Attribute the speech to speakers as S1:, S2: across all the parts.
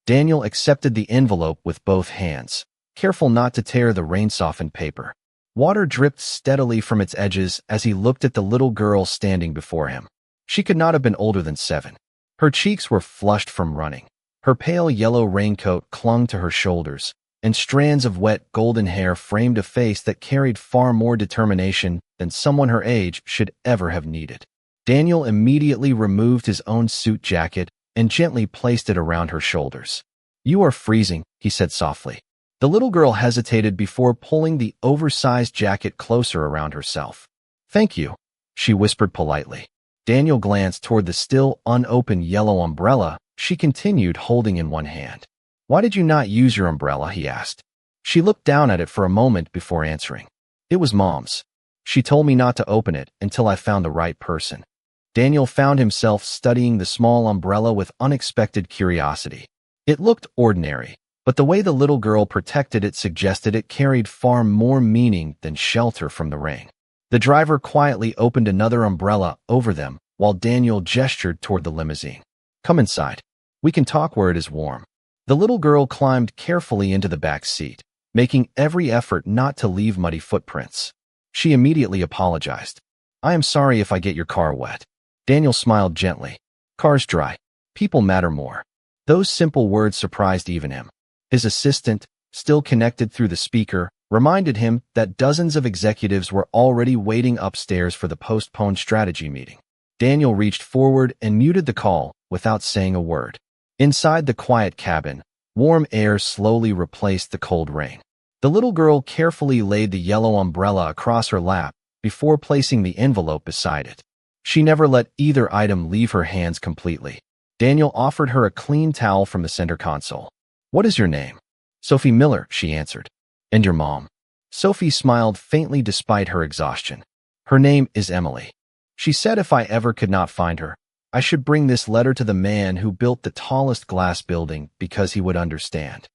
S1: Daniel accepted the envelope with both hands, careful not to tear the rain-softened paper. Water dripped steadily from its edges as he looked at the little girl standing before him. She could not have been older than 7. Her cheeks were flushed from running. Her pale yellow raincoat clung to her shoulders, and strands of wet golden hair framed a face that carried far more determination than someone her age should ever have needed. Daniel immediately removed his own suit jacket and gently placed it around her shoulders. "You are freezing," he said softly. The little girl hesitated before pulling the oversized jacket closer around herself. "Thank you," she whispered politely. Daniel glanced toward the still unopened yellow umbrella she continued holding in one hand. "Why did you not use your umbrella?" he asked. She looked down at it for a moment before answering. "It was Mom's. She told me not to open it until I found the right person." Daniel found himself studying the small umbrella with unexpected curiosity. It looked ordinary, but the way the little girl protected it suggested it carried far more meaning than shelter from the rain. The driver quietly opened another umbrella over them while Daniel gestured toward the limousine. "Come inside. We can talk where it is warm." The little girl climbed carefully into the back seat, making every effort not to leave muddy footprints. She immediately apologized. "I am sorry if I get your car wet." Daniel smiled gently. "Cars dry. People matter more." Those simple words surprised even him. His assistant, still connected through the speaker, reminded him that dozens of executives were already waiting upstairs for the postponed strategy meeting. Daniel reached forward and muted the call without saying a word. Inside the quiet cabin, warm air slowly replaced the cold rain. The little girl carefully laid the yellow umbrella across her lap before placing the envelope beside it. She never let either item leave her hands completely. Daniel offered her a clean towel from the center console. "What is your name?" "Sophie Miller," she answered. "And your mom?" Sophie smiled faintly despite her exhaustion. "Her name is Emily. She said if I ever could not find her, I should bring this letter to the man who built the tallest glass building because he would understand."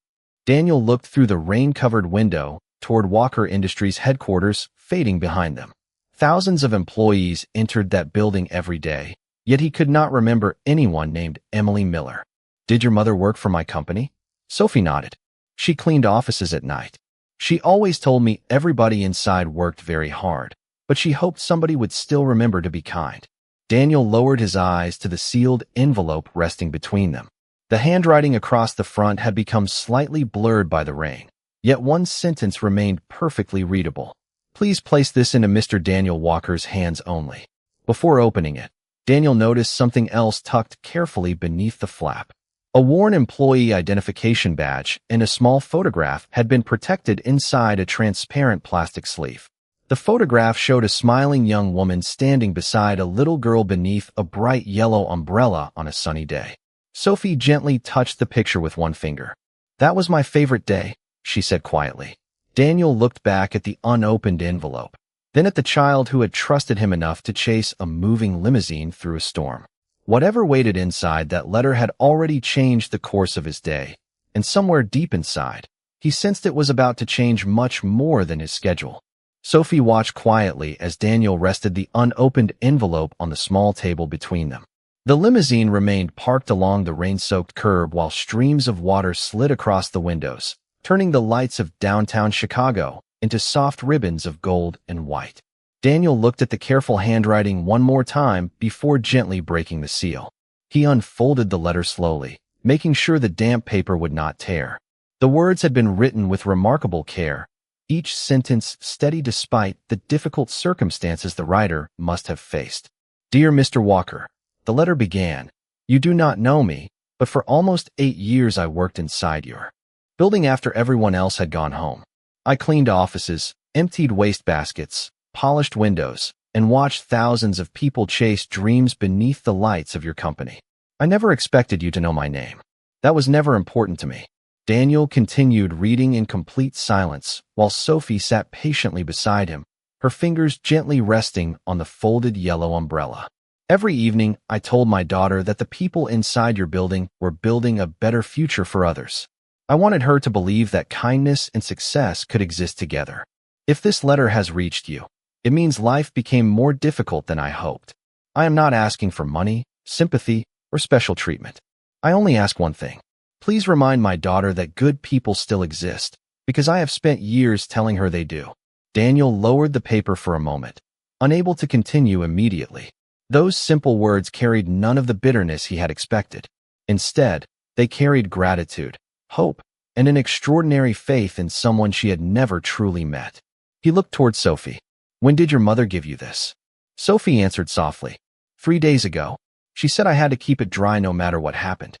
S1: Daniel looked through the rain-covered window toward Walker Industries headquarters fading behind them. Thousands of employees entered that building every day, yet he could not remember anyone named Emily Miller. "Did your mother work for my company?" Sophie nodded. "She cleaned offices at night. She always told me everybody inside worked very hard, but she hoped somebody would still remember to be kind." Daniel lowered his eyes to the sealed envelope resting between them. The handwriting across the front had become slightly blurred by the rain, yet one sentence remained perfectly readable. "Please place this into Mr. Daniel Walker's hands only." Before opening it, Daniel noticed something else tucked carefully beneath the flap. A worn employee identification badge and a small photograph had been protected inside a transparent plastic sleeve. The photograph showed a smiling young woman standing beside a little girl beneath a bright yellow umbrella on a sunny day. Sophie gently touched the picture with one finger. "That was my favorite day," she said quietly. Daniel looked back at the unopened envelope, then at the child who had trusted him enough to chase a moving limousine through a storm. Whatever waited inside that letter had already changed the course of his day, and somewhere deep inside, he sensed it was about to change much more than his schedule. Sophie watched quietly as Daniel rested the unopened envelope on the small table between them. The limousine remained parked along the rain-soaked curb while streams of water slid across the windows, turning the lights of downtown Chicago into soft ribbons of gold and white. Daniel looked at the careful handwriting one more time before gently breaking the seal. He unfolded the letter slowly, making sure the damp paper would not tear. The words had been written with remarkable care, each sentence steady despite the difficult circumstances the writer must have faced. "Dear Mr. Walker," the letter began, "you do not know me, but for almost 8 years I worked inside your building after everyone else had gone home. I cleaned offices, emptied waste baskets, polished windows, and watched thousands of people chase dreams beneath the lights of your company. I never expected you to know my name. That was never important to me." Daniel continued reading in complete silence while Sophie sat patiently beside him, her fingers gently resting on the folded yellow umbrella. "Every evening, I told my daughter that the people inside your building were building a better future for others. I wanted her to believe that kindness and success could exist together. If this letter has reached you, it means life became more difficult than I hoped. I am not asking for money, sympathy, or special treatment. I only ask one thing. Please remind my daughter that good people still exist, because I have spent years telling her they do. Daniel lowered the paper for a moment, unable to continue immediately. Those simple words carried none of the bitterness he had expected. Instead, they carried gratitude, hope, and an extraordinary faith in someone she had never truly met. He looked toward Sophie. When did your mother give you this? Sophie answered softly. 3 days ago. She said I had to keep it dry no matter what happened.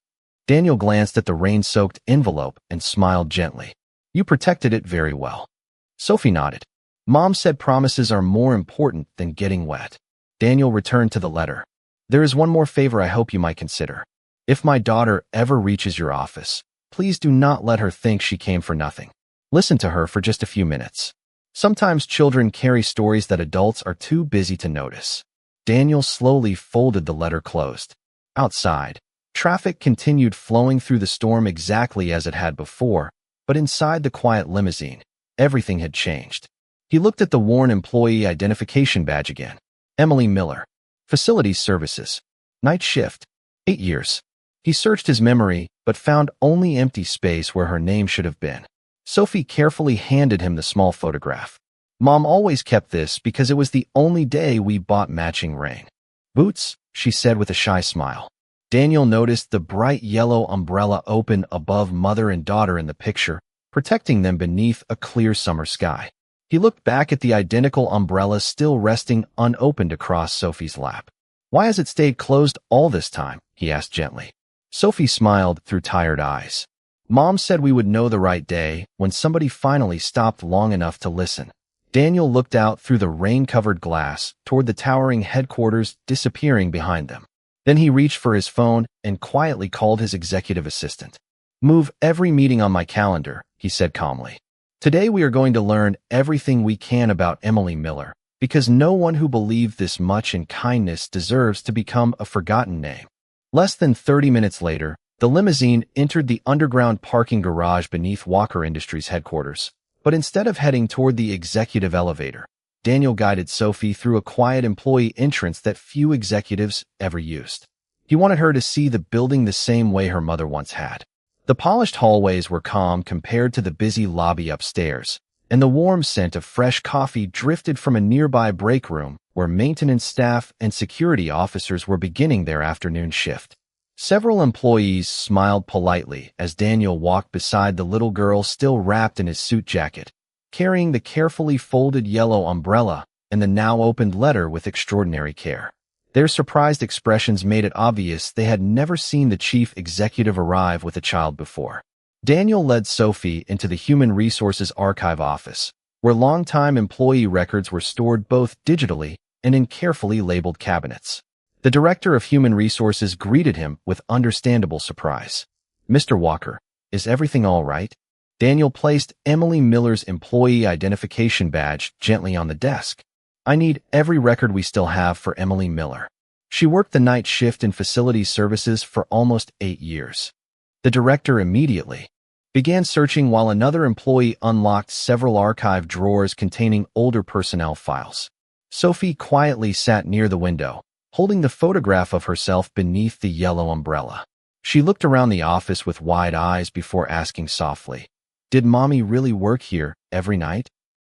S1: Daniel glanced at the rain-soaked envelope and smiled gently. You protected it very well. Sophie nodded. Mom said promises are more important than getting wet. Daniel returned to the letter. There is one more favor I hope you might consider. If my daughter ever reaches your office, please do not let her think she came for nothing. Listen to her for just a few minutes. Sometimes children carry stories that adults are too busy to notice. Daniel slowly folded the letter closed. Outside, traffic continued flowing through the storm exactly as it had before, but inside the quiet limousine, everything had changed. He looked at the worn employee identification badge again. Emily Miller. Facilities Services. Night shift. 8 years. He searched his memory, but found only empty space where her name should have been. Sophie carefully handed him the small photograph. Mom always kept this because it was the only day we bought matching rain boots, she said with a shy smile. Daniel noticed the bright yellow umbrella open above mother and daughter in the picture, protecting them beneath a clear summer sky. He looked back at the identical umbrella still resting unopened across Sophie's lap. Why has it stayed closed all this time? He asked gently. Sophie smiled through tired eyes. Mom said we would know the right day when somebody finally stopped long enough to listen. Daniel looked out through the rain-covered glass toward the towering headquarters disappearing behind them. Then he reached for his phone and quietly called his executive assistant. Move every meeting on my calendar, he said calmly. Today we are going to learn everything we can about Emily Miller, because no one who believed this much in kindness deserves to become a forgotten name. Less than 30 minutes later, the limousine entered the underground parking garage beneath Walker Industries headquarters. But instead of heading toward the executive elevator, Daniel guided Sophie through a quiet employee entrance that few executives ever used. He wanted her to see the building the same way her mother once had. The polished hallways were calm compared to the busy lobby upstairs, and the warm scent of fresh coffee drifted from a nearby break room where maintenance staff and security officers were beginning their afternoon shift. Several employees smiled politely as Daniel walked beside the little girl still wrapped in his suit jacket, carrying the carefully folded yellow umbrella and the now opened letter with extraordinary care. Their surprised expressions made it obvious they had never seen the chief executive arrive with a child before. Daniel led Sophie into the Human Resources Archive office, where longtime employee records were stored both digitally and in carefully labeled cabinets. The director of Human Resources greeted him with understandable surprise. Mr. Walker, is everything all right? Daniel placed Emily Miller's employee identification badge gently on the desk. I need every record we still have for Emily Miller. She worked the night shift in facilities services for almost 8 years. The director immediately began searching while another employee unlocked several archive drawers containing older personnel files. Sophie quietly sat near the window, holding the photograph of herself beneath the yellow umbrella. She looked around the office with wide eyes before asking softly, Did Mommy really work here every night?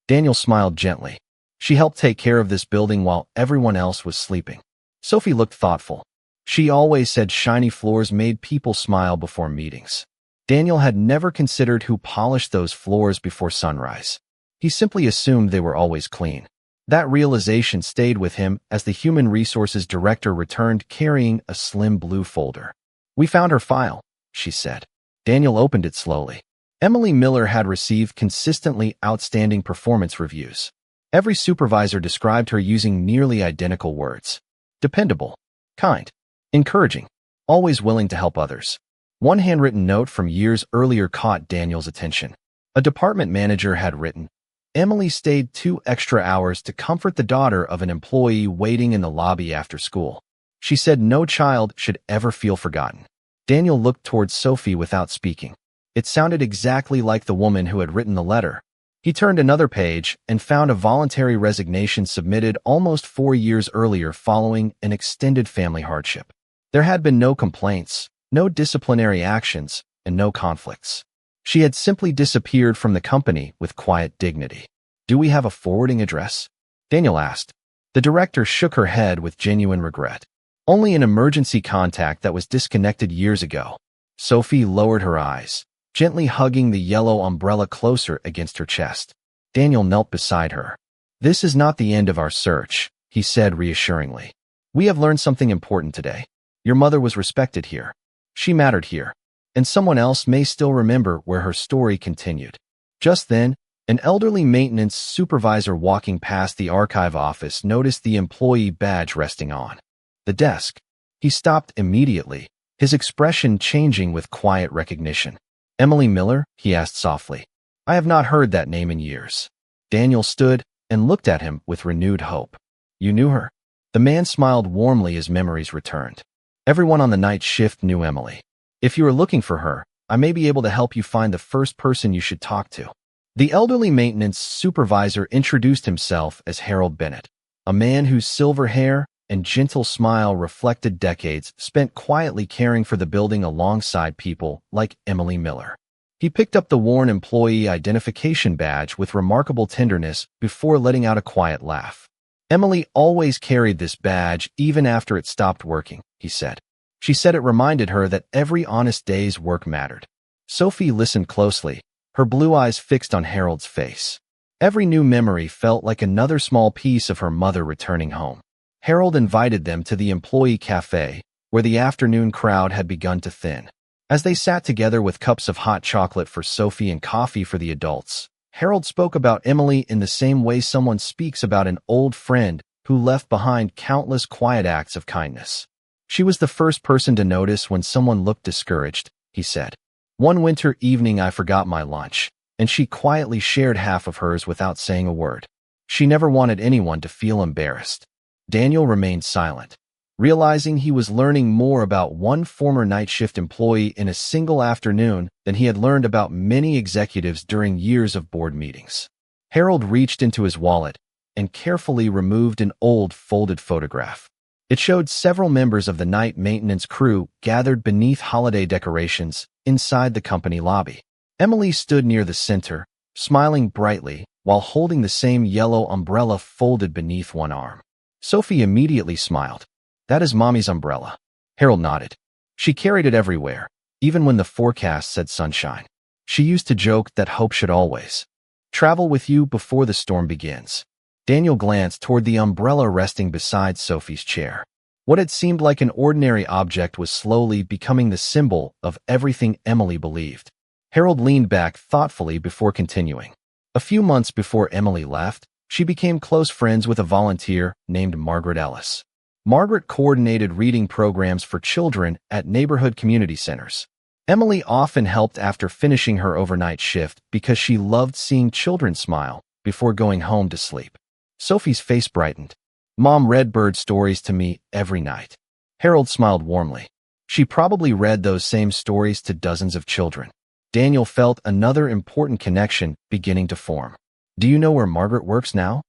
S1: Daniel smiled gently. She helped take care of this building while everyone else was sleeping. Sophie looked thoughtful. She always said shiny floors made people smile before meetings. Daniel had never considered who polished those floors before sunrise. He simply assumed they were always clean. That realization stayed with him as the Human Resources Director returned carrying a slim blue folder. We found her file, she said. Daniel opened it slowly. Emily Miller had received consistently outstanding performance reviews. Every supervisor described her using nearly identical words. Dependable, kind, encouraging, always willing to help others. One handwritten note from years earlier caught Daniel's attention. A department manager had written, Emily stayed 2 extra hours to comfort the daughter of an employee waiting in the lobby after school. She said no child should ever feel forgotten. Daniel looked towards Sophie without speaking. It sounded exactly like the woman who had written the letter. He turned another page and found a voluntary resignation submitted almost 4 years earlier following an extended family hardship. There had been no complaints, no disciplinary actions, and no conflicts. She had simply disappeared from the company with quiet dignity. "Do we have a forwarding address?" Daniel asked. The director shook her head with genuine regret. "Only an emergency contact that was disconnected years ago." Sophie lowered her eyes, gently hugging the yellow umbrella closer against her chest. Daniel knelt beside her. "This is not the end of our search," he said reassuringly. "We have learned something important today. Your mother was respected here. She mattered here. And someone else may still remember where her story continued." Just then, an elderly maintenance supervisor walking past the archive office noticed the employee badge resting on the desk. He stopped immediately, his expression changing with quiet recognition. "Emily Miller?" he asked softly. "I have not heard that name in years." Daniel stood and looked at him with renewed hope. "You knew her?" The man smiled warmly as memories returned. "Everyone on the night shift knew Emily. If you are looking for her, I may be able to help you find the first person you should talk to." The elderly maintenance supervisor introduced himself as Harold Bennett, a man whose silver hair and gentle smile reflected decades spent quietly caring for the building alongside people like Emily Miller. He picked up the worn employee identification badge with remarkable tenderness before letting out a quiet laugh. "Emily always carried this badge even after it stopped working," he said. "She said it reminded her that every honest day's work mattered." Sophie listened closely, her blue eyes fixed on Harold's face. Every new memory felt like another small piece of her mother returning home. Harold invited them to the employee cafe, where the afternoon crowd had begun to thin. As they sat together with cups of hot chocolate for Sophie and coffee for the adults, Harold spoke about Emily in the same way someone speaks about an old friend who left behind countless quiet acts of kindness. "She was the first person to notice when someone looked discouraged," he said. "One winter evening I forgot my lunch, and she quietly shared half of hers without saying a word. She never wanted anyone to feel embarrassed." Daniel remained silent, realizing he was learning more about one former night shift employee in a single afternoon than he had learned about many executives during years of board meetings. Harold reached into his wallet and carefully removed an old folded photograph. It showed several members of the night maintenance crew gathered beneath holiday decorations inside the company lobby. Emily stood near the center, smiling brightly while holding the same yellow umbrella folded beneath one arm. Sophie immediately smiled. "That is Mommy's umbrella." Harold nodded. "She carried it everywhere, even when the forecast said sunshine. She used to joke that hope should always travel with you before the storm begins." Daniel glanced toward the umbrella resting beside Sophie's chair. What had seemed like an ordinary object was slowly becoming the symbol of everything Emily believed. Harold leaned back thoughtfully before continuing. "A few months before Emily left, she became close friends with a volunteer named Margaret Ellis. Margaret coordinated reading programs for children at neighborhood community centers. Emily often helped after finishing her overnight shift because she loved seeing children smile before going home to sleep." Sophie's face brightened. "Mom read bird stories to me every night." Harold smiled warmly. "She probably read those same stories to dozens of children." Daniel felt another important connection beginning to form. "Do you know where Margaret works now?"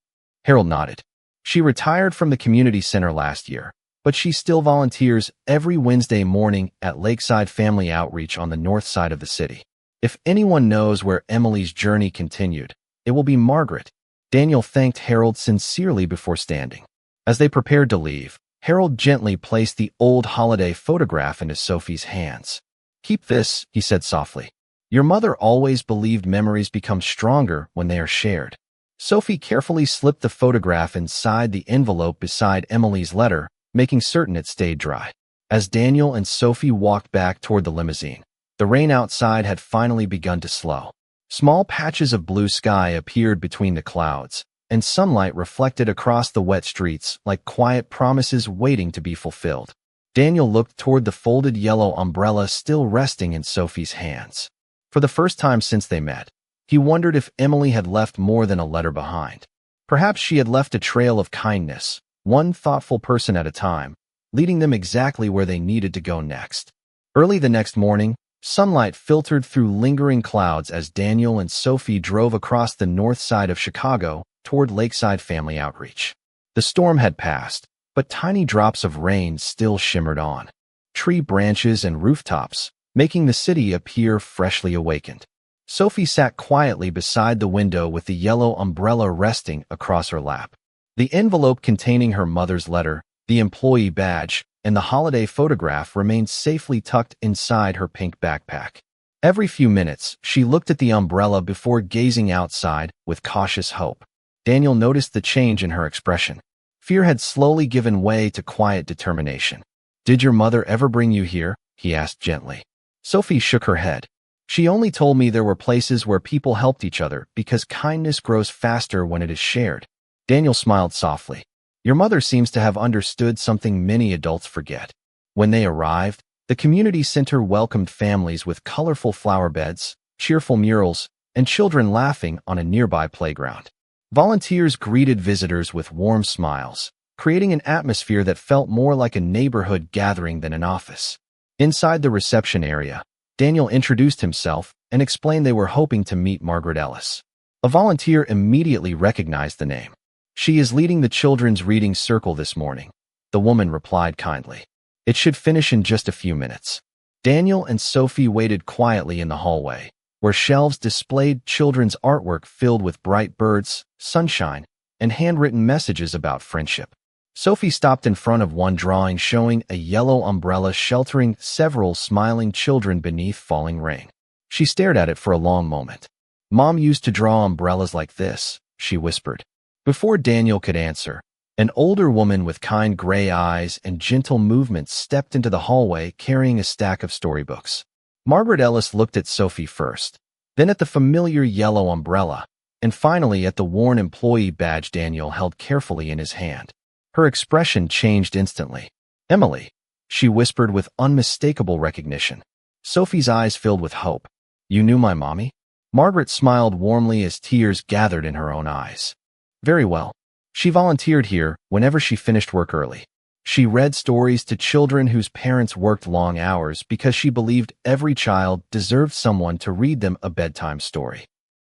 S1: Harold nodded. "She retired from the community center last year, but she still volunteers every Wednesday morning at Lakeside Family Outreach on the north side of the city. If anyone knows where Emily's journey continued, it will be Margaret." Daniel thanked Harold sincerely before standing. As they prepared to leave, Harold gently placed the old holiday photograph into Sophie's hands. "Keep this," he said softly. "Your mother always believed memories become stronger when they are shared." Sophie carefully slipped the photograph inside the envelope beside Emily's letter, making certain it stayed dry. As Daniel and Sophie walked back toward the limousine, the rain outside had finally begun to slow. Small patches of blue sky appeared between the clouds, and sunlight reflected across the wet streets like quiet promises waiting to be fulfilled. Daniel looked toward the folded yellow umbrella still resting in Sophie's hands. For the first time since they met, he wondered if Emily had left more than a letter behind. Perhaps she had left a trail of kindness, one thoughtful person at a time, leading them exactly where they needed to go next. Early the next morning, sunlight filtered through lingering clouds as Daniel and Sophie drove across the north side of Chicago toward Lakeside Family Outreach. The storm had passed, but tiny drops of rain still shimmered on. Tree branches and rooftops, making the city appear freshly awakened. Sophie sat quietly beside the window with the yellow umbrella resting across her lap. The envelope containing her mother's letter, the employee badge, and the holiday photograph remained safely tucked inside her pink backpack. Every few minutes, she looked at the umbrella before gazing outside with cautious hope. Daniel noticed the change in her expression. Fear had slowly given way to quiet determination. "Did your mother ever bring you here?" he asked gently. Sophie shook her head. "She only told me there were places where people helped each other because kindness grows faster when it is shared." Daniel smiled softly. "Your mother seems to have understood something many adults forget." When they arrived, the community center welcomed families with colorful flower beds, cheerful murals, and children laughing on a nearby playground. Volunteers greeted visitors with warm smiles, creating an atmosphere that felt more like a neighborhood gathering than an office. Inside the reception area, Daniel introduced himself and explained they were hoping to meet Margaret Ellis. A volunteer immediately recognized the name. "She is leading the children's reading circle this morning," the woman replied kindly. "It should finish in just a few minutes." Daniel and Sophie waited quietly in the hallway, where shelves displayed children's artwork filled with bright birds, sunshine, and handwritten messages about friendship. Sophie stopped in front of one drawing showing a yellow umbrella sheltering several smiling children beneath falling rain. She stared at it for a long moment. "Mom used to draw umbrellas like this," she whispered. Before Daniel could answer, an older woman with kind gray eyes and gentle movements stepped into the hallway carrying a stack of storybooks. Margaret Ellis looked at Sophie first, then at the familiar yellow umbrella, and finally at the worn employee badge Daniel held carefully in his hand. Her expression changed instantly. "Emily," she whispered with unmistakable recognition. Sophie's eyes filled with hope. "You knew my mommy?" Margaret smiled warmly as tears gathered in her own eyes. "Very well. She volunteered here whenever she finished work early. She read stories to children whose parents worked long hours because she believed every child deserved someone to read them a bedtime story."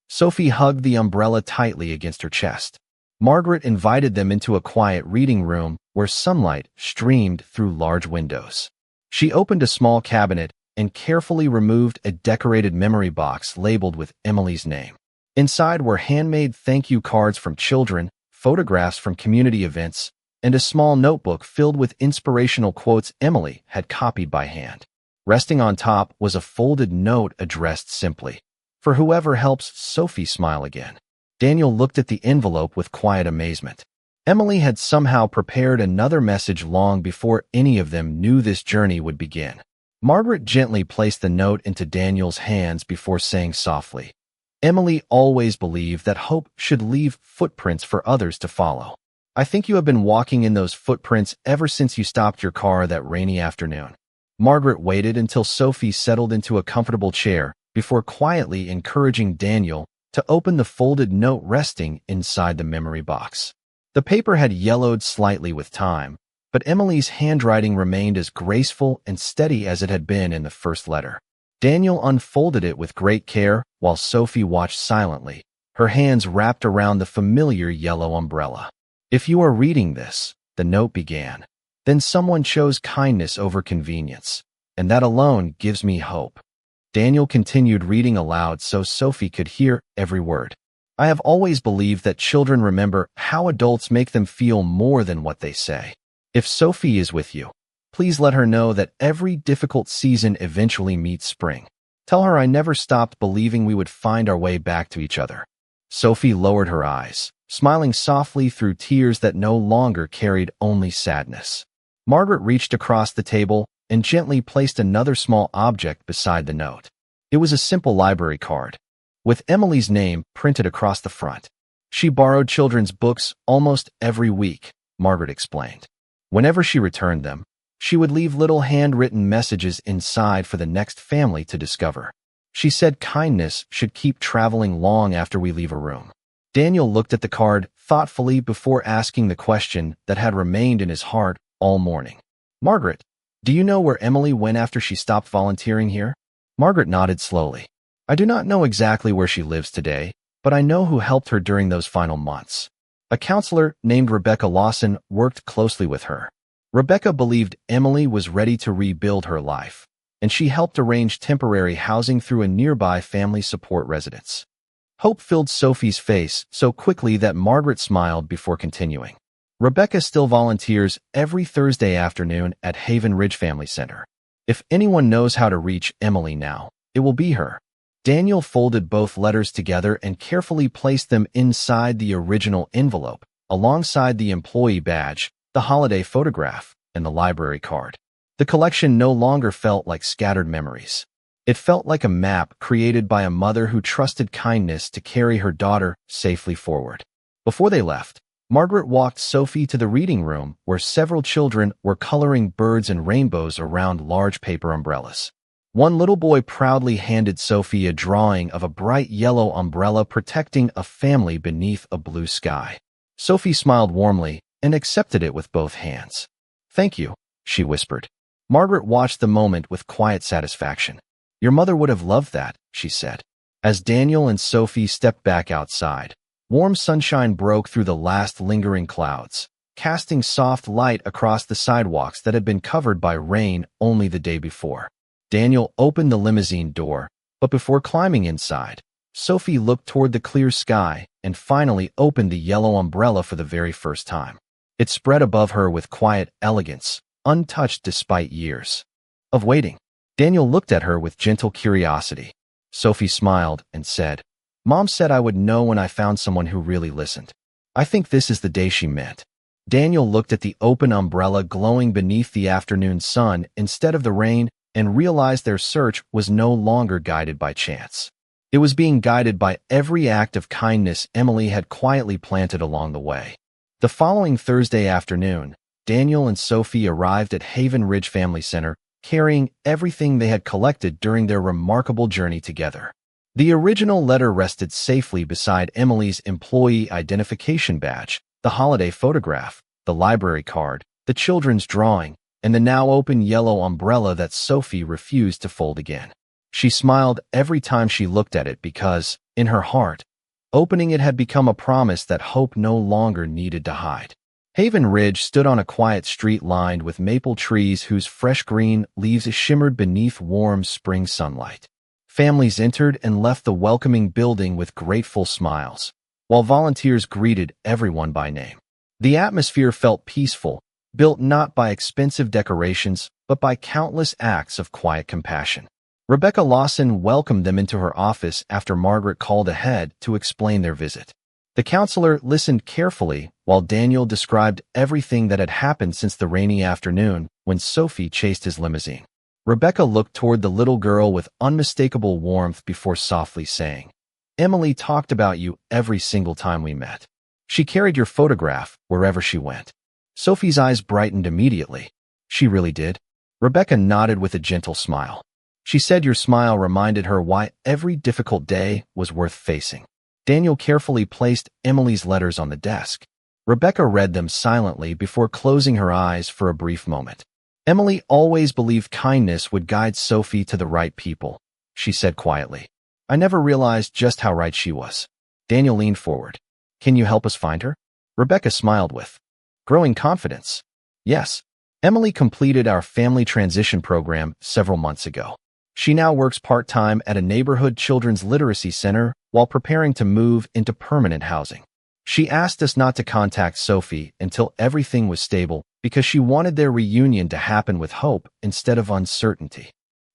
S1: Sophie hugged the umbrella tightly against her chest. Margaret invited them into a quiet reading room where sunlight streamed through large windows. She opened a small cabinet and carefully removed a decorated memory box labeled with Emily's name. Inside were handmade thank you cards from children, photographs from community events, and a small notebook filled with inspirational quotes Emily had copied by hand. Resting on top was a folded note addressed simply, "For whoever helps Sophie smile again." Daniel looked at the envelope with quiet amazement. Emily had somehow prepared another message long before any of them knew this journey would begin. Margaret gently placed the note into Daniel's hands before saying softly, "Emily always believed that hope should leave footprints for others to follow. I think you have been walking in those footprints ever since you stopped your car that rainy afternoon." Margaret waited until Sophie settled into a comfortable chair before quietly encouraging Daniel to open the folded note resting inside the memory box. The paper had yellowed slightly with time, but Emily's handwriting remained as graceful and steady as it had been in the first letter. Daniel unfolded it with great care while Sophie watched silently, her hands wrapped around the familiar yellow umbrella. "If you are reading this," the note began, "then someone chose kindness over convenience, and that alone gives me hope." Daniel continued reading aloud so Sophie could hear every word. "I have always believed that children remember how adults make them feel more than what they say. If Sophie is with you, please let her know that every difficult season eventually meets spring. Tell her I never stopped believing we would find our way back to each other." Sophie lowered her eyes, smiling softly through tears that no longer carried only sadness. Margaret reached across the table and gently placed another small object beside the note. It was a simple library card, with Emily's name printed across the front. "She borrowed children's books almost every week," Margaret explained. "Whenever she returned them, she would leave little handwritten messages inside for the next family to discover. She said kindness should keep traveling long after we leave a room." Daniel looked at the card thoughtfully before asking the question that had remained in his heart all morning. "Margaret, do you know where Emily went after she stopped volunteering here?" Margaret nodded slowly. "I do not know exactly where she lives today, but I know who helped her during those final months. A counselor named Rebecca Lawson worked closely with her. Rebecca believed Emily was ready to rebuild her life, and she helped arrange temporary housing through a nearby family support residence. Hope filled Sophie's face so quickly that Margaret smiled before continuing. Rebecca still volunteers every Thursday afternoon at Haven Ridge Family Center. If anyone knows how to reach Emily now, it will be her. Daniel folded both letters together and carefully placed them inside the original envelope, alongside the employee badge, the holiday photograph, and the library card. The collection no longer felt like scattered memories. It felt like a map created by a mother who trusted kindness to carry her daughter safely forward. Before they left, Margaret walked Sophie to the reading room where several children were coloring birds and rainbows around large paper umbrellas. One little boy proudly handed Sophie a drawing of a bright yellow umbrella protecting a family beneath a blue sky. Sophie smiled warmly and accepted it with both hands. "Thank you," she whispered. Margaret watched the moment with quiet satisfaction. "Your mother would have loved that," she said. As Daniel and Sophie stepped back outside, warm sunshine broke through the last lingering clouds, casting soft light across the sidewalks that had been covered by rain only the day before. Daniel opened the limousine door, but before climbing inside, Sophie looked toward the clear sky and finally opened the yellow umbrella for the very first time. It spread above her with quiet elegance, untouched despite years of waiting. Daniel looked at her with gentle curiosity. Sophie smiled and said, "Mom said I would know when I found someone who really listened. I think this is the day she meant." Daniel looked at the open umbrella glowing beneath the afternoon sun instead of the rain and realized their search was no longer guided by chance. It was being guided by every act of kindness Emily had quietly planted along the way. The following Thursday afternoon, Daniel and Sophie arrived at Haven Ridge Family Center, carrying everything they had collected during their remarkable journey together. The original letter rested safely beside Emily's employee identification badge, the holiday photograph, the library card, the children's drawing, and the now open yellow umbrella that Sophie refused to fold again. She smiled every time she looked at it because, in her heart, opening it had become a promise that hope no longer needed to hide. Haven Ridge stood on a quiet street lined with maple trees whose fresh green leaves shimmered beneath warm spring sunlight. Families entered and left the welcoming building with grateful smiles, while volunteers greeted everyone by name. The atmosphere felt peaceful, built not by expensive decorations, but by countless acts of quiet compassion. Rebecca Lawson welcomed them into her office after Margaret called ahead to explain their visit. The counselor listened carefully while Daniel described everything that had happened since the rainy afternoon when Sophie chased his limousine. Rebecca looked toward the little girl with unmistakable warmth before softly saying, "Emily talked about you every single time we met. She carried your photograph wherever she went." Sophie's eyes brightened immediately. "She really did?" Rebecca nodded with a gentle smile. She said your smile reminded her why every difficult day was worth facing. Daniel carefully placed Emily's letters on the desk. Rebecca read them silently before closing her eyes for a brief moment. "Emily always believed kindness would guide Sophie to the right people," she said quietly. "I never realized just how right she was." Daniel leaned forward. "Can you help us find her?" Rebecca smiled with growing confidence. "Yes. Emily completed our family transition program several months ago. She now works part-time at a neighborhood children's literacy center while preparing to move into permanent housing. She asked us not to contact Sophie until everything was stable because she wanted their reunion to happen with hope instead of uncertainty."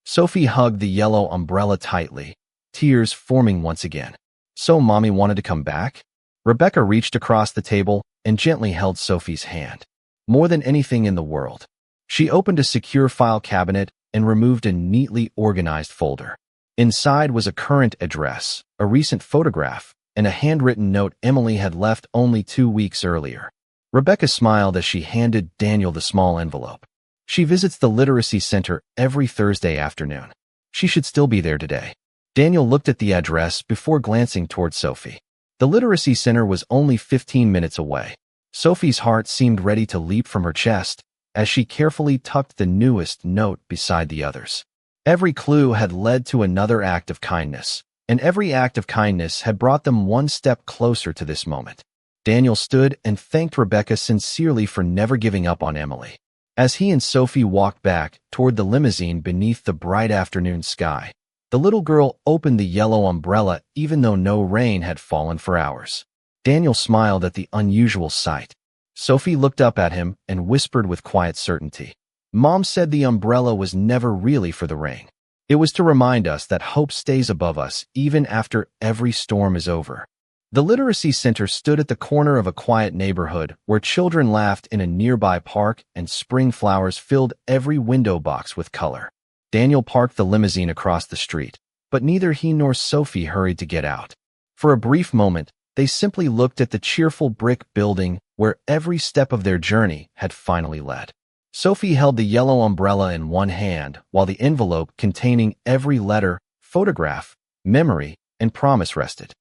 S1: Sophie hugged the yellow umbrella tightly, tears forming once again. "So Mommy wanted to come back?" Rebecca reached across the table and gently held Sophie's hand. "More than anything in the world." She opened a secure file cabinet and removed a neatly organized folder. Inside was a current address, a recent photograph, and a handwritten note Emily had left only 2 weeks earlier. Rebecca smiled as she handed Daniel the small envelope. "She visits the literacy center every Thursday afternoon. She should still be there today." Daniel looked at the address before glancing toward Sophie. The literacy center was only 15 minutes away. Sophie's heart seemed ready to leap from her chest as she carefully tucked the newest note beside the others. Every clue had led to another act of kindness, and every act of kindness had brought them one step closer to this moment. Daniel stood and thanked Rebecca sincerely for never giving up on Emily. As he and Sophie walked back toward the limousine beneath the bright afternoon sky, the little girl opened the yellow umbrella even though no rain had fallen for hours. Daniel smiled at the unusual sight. Sophie looked up at him and whispered with quiet certainty, "Mom said the umbrella was never really for the rain. It was to remind us that hope stays above us even after every storm is over." The literacy center stood at the corner of a quiet neighborhood where children laughed in a nearby park and spring flowers filled every window box with color. Daniel parked the limousine across the street, but neither he nor Sophie hurried to get out. For a brief moment, they simply looked at the cheerful brick building where every step of their journey had finally led. Sophie held the yellow umbrella in one hand while the envelope containing every letter, photograph, memory, and promise rested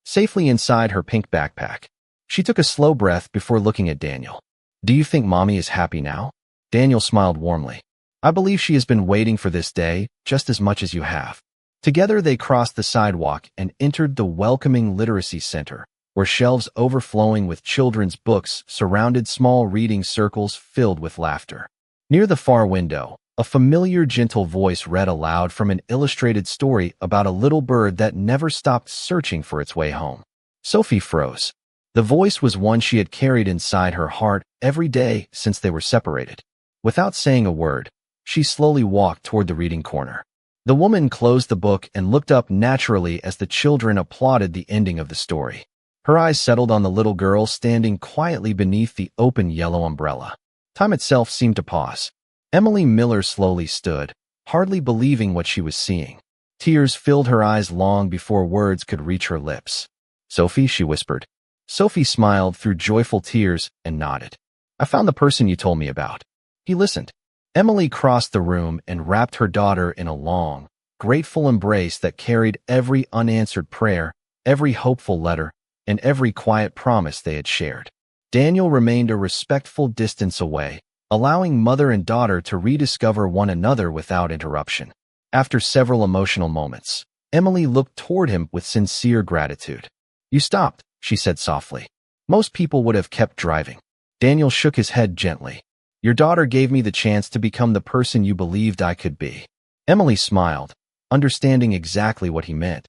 S1: safely inside her pink backpack. She took a slow breath before looking at Daniel. "Do you think Mommy is happy now?" Daniel smiled warmly. "I believe she has been waiting for this day just as much as you have." Together they crossed the sidewalk and entered the welcoming literacy center, where shelves overflowing with children's books surrounded small reading circles filled with laughter. Near the far window, a familiar gentle voice read aloud from an illustrated story about a little bird that never stopped searching for its way home. Sophie froze. The voice was one she had carried inside her heart every day since they were separated. Without saying a word, she slowly walked toward the reading corner. The woman closed the book and looked up naturally as the children applauded the ending of the story. Her eyes settled on the little girl standing quietly beneath the open yellow umbrella. Time itself seemed to pause. Emily Miller slowly stood, hardly believing what she was seeing. Tears filled her eyes long before words could reach her lips. "Sophie," she whispered. Sophie smiled through joyful tears and nodded. "I found the person you told me about." He listened. Emily crossed the room and wrapped her daughter in a long, grateful embrace that carried every unanswered prayer, every hopeful letter, and every quiet promise they had shared. Daniel remained a respectful distance away, allowing mother and daughter to rediscover one another without interruption. After several emotional moments, Emily looked toward him with sincere gratitude. "You stopped," she said softly. "Most people would have kept driving." Daniel shook his head gently. "Your daughter gave me the chance to become the person you believed I could be." Emily smiled, understanding exactly what he meant.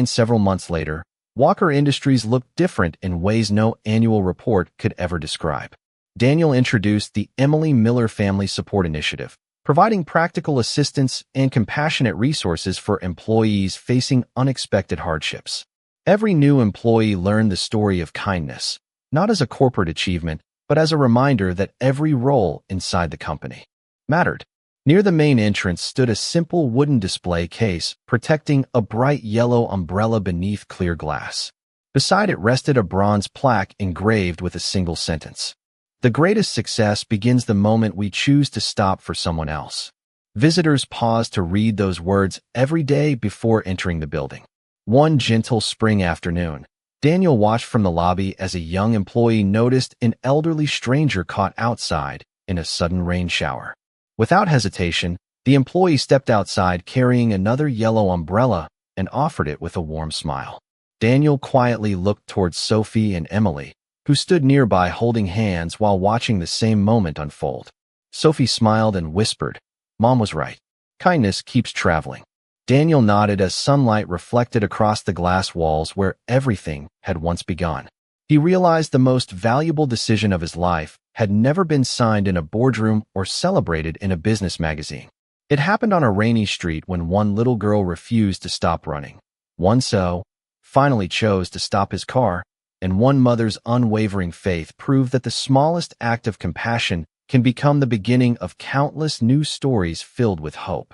S1: Several months later, Walker Industries looked different in ways no annual report could ever describe. Daniel introduced the Emily Miller Family Support Initiative, providing practical assistance and compassionate resources for employees facing unexpected hardships. Every new employee learned the story of kindness, not as a corporate achievement, but as a reminder that every role inside the company mattered. Near the main entrance stood a simple wooden display case protecting a bright yellow umbrella beneath clear glass. Beside it rested a bronze plaque engraved with a single sentence: "The greatest success begins the moment we choose to stop for someone else." Visitors paused to read those words every day before entering the building. One gentle spring afternoon, Daniel watched from the lobby as a young employee noticed an elderly stranger caught outside in a sudden rain shower. Without hesitation, the employee stepped outside carrying another yellow umbrella and offered it with a warm smile. Daniel quietly looked towards Sophie and Emily, who stood nearby holding hands while watching the same moment unfold. Sophie smiled and whispered, "Mom was right. Kindness keeps traveling." Daniel nodded as sunlight reflected across the glass walls where everything had once begun. He realized the most valuable decision of his life had never been signed in a boardroom or celebrated in a business magazine. It happened on a rainy street when one little girl refused to stop running. One finally chose to stop his car, and one mother's unwavering faith proved that the smallest act of compassion can become the beginning of countless new stories filled with hope.